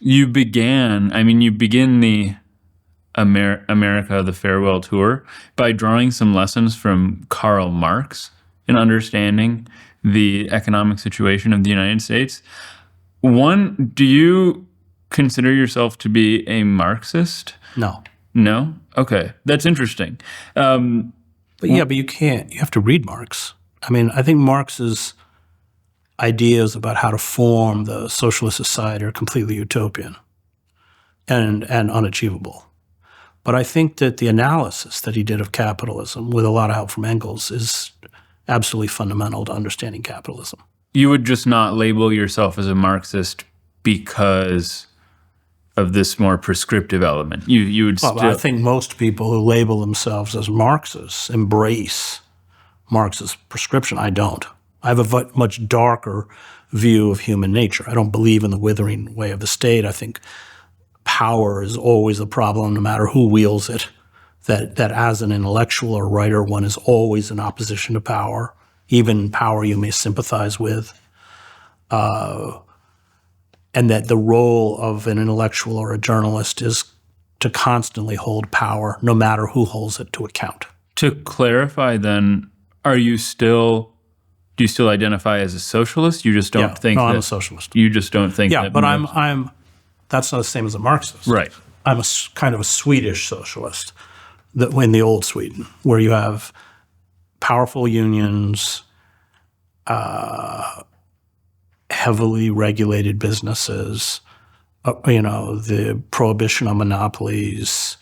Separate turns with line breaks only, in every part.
you begin the America, the Farewell Tour by drawing some lessons from Karl Marx in understanding the economic situation of the United States. One, do you consider yourself to be a Marxist?
No.
No? Okay. That's interesting.
But you can't. You have to read Marx. I mean, I think Marx's ideas about how to form the socialist society are completely utopian and unachievable. But I think that the analysis that he did of capitalism, with a lot of help from Engels, is absolutely fundamental to understanding capitalism.
You would just not label yourself as a Marxist because of this more prescriptive element. You would still...
I think most people who label themselves as Marxists embrace Marx's prescription. I don't. I have a much darker view of human nature. I don't believe in the withering way of the state. I think power is always a problem, no matter who wields it. That as an intellectual or writer, one is always in opposition to power, even power you may sympathize with. And that the role of an intellectual or a journalist is to constantly hold power, no matter who holds it, to account.
To clarify then, do you still identify as a socialist? You just don't think that...
No, I'm a socialist.
You just don't think that...
Yeah, but I'm that's not the same as a Marxist.
Right.
I'm kind of a Swedish socialist in the old Sweden, where you have powerful unions, heavily regulated businesses, the prohibition on monopolies,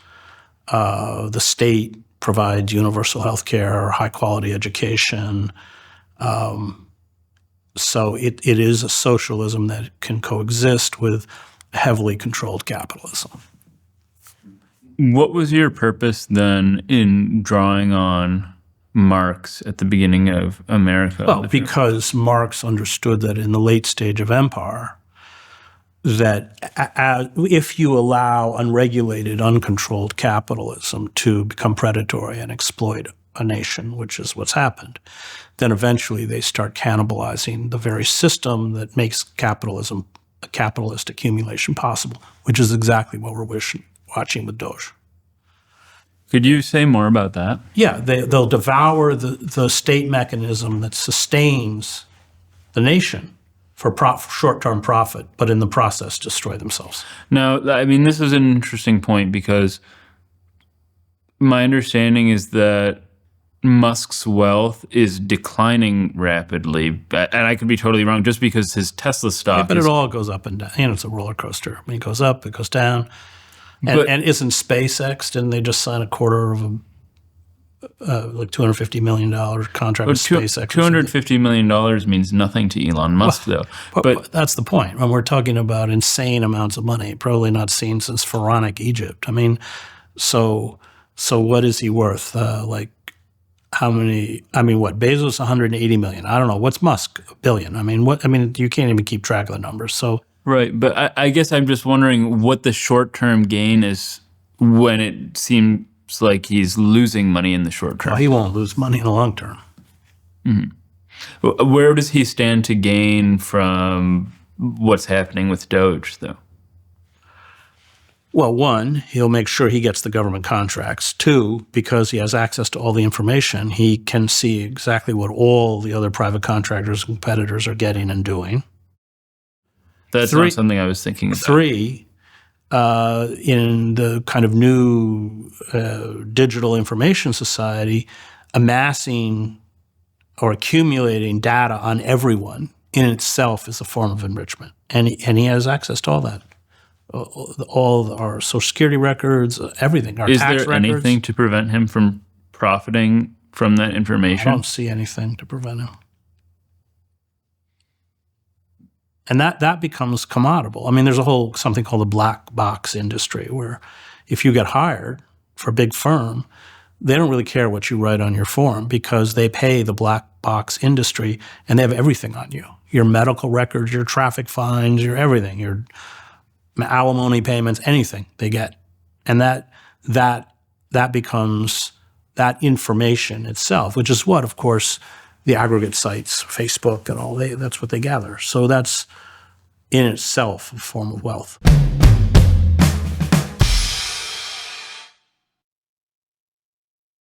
the state provides universal health care, high-quality education. So it is a socialism that can coexist with heavily controlled capitalism.
What was your purpose then in drawing on Marx at the beginning of America?
Well, because Marx understood that in the late stage of empire, that if you allow unregulated, uncontrolled capitalism to become predatory and exploit a nation, which is what's happened, then eventually they start cannibalizing the very system that makes capitalism, a capitalist accumulation, possible, which is exactly what we're watching with DOGE.
Could you say more about that?
Yeah, they'll devour the state mechanism that sustains the nation for short-term profit, but in the process destroy themselves.
Now, I mean, this is an interesting point because my understanding is that Musk's wealth is declining rapidly, and I could be totally wrong, just because his Tesla stock
but it all goes up and down. It's a roller coaster. I mean, it goes up, it goes down. And isn't SpaceX, didn't they just sign a quarter of like $250 million contract with SpaceX?
$250 million means nothing to Elon Musk, though.
But that's the point. When we're talking about insane amounts of money, probably not seen since pharaonic Egypt. I mean, so what is he worth? How many? I mean, what? Bezos, 180 million. I don't know. What's Musk? $1 billion. I mean, what? I mean, you can't even keep track of the numbers. So
right, but I guess I'm just wondering what the short-term gain is when it seems like he's losing money in the short term.
Well, he won't lose money in the long term.
Mm-hmm. Where does he stand to gain from what's happening with DOGE, though?
Well, one, he'll make sure he gets the government contracts. Two, because he has access to all the information, he can see exactly what all the other private contractors and competitors are getting and doing.
That's not something I was thinking about.
Three, in the kind of new digital information society, amassing or accumulating data on everyone in itself is a form of enrichment. And he has access to all that. All our Social Security records, everything, our tax records. Is there
anything to prevent him from profiting from that information?
I don't see anything to prevent him. And that becomes commoditable. I mean, there's something called the black box industry, where if you get hired for a big firm, they don't really care what you write on your form because they pay the black box industry and they have everything on you. Your medical records, your traffic fines, your everything, your alimony payments, anything they get. And that becomes that information itself, which is what, of course, the aggregate sites, Facebook and all, that's what they gather. So that's in itself a form of wealth.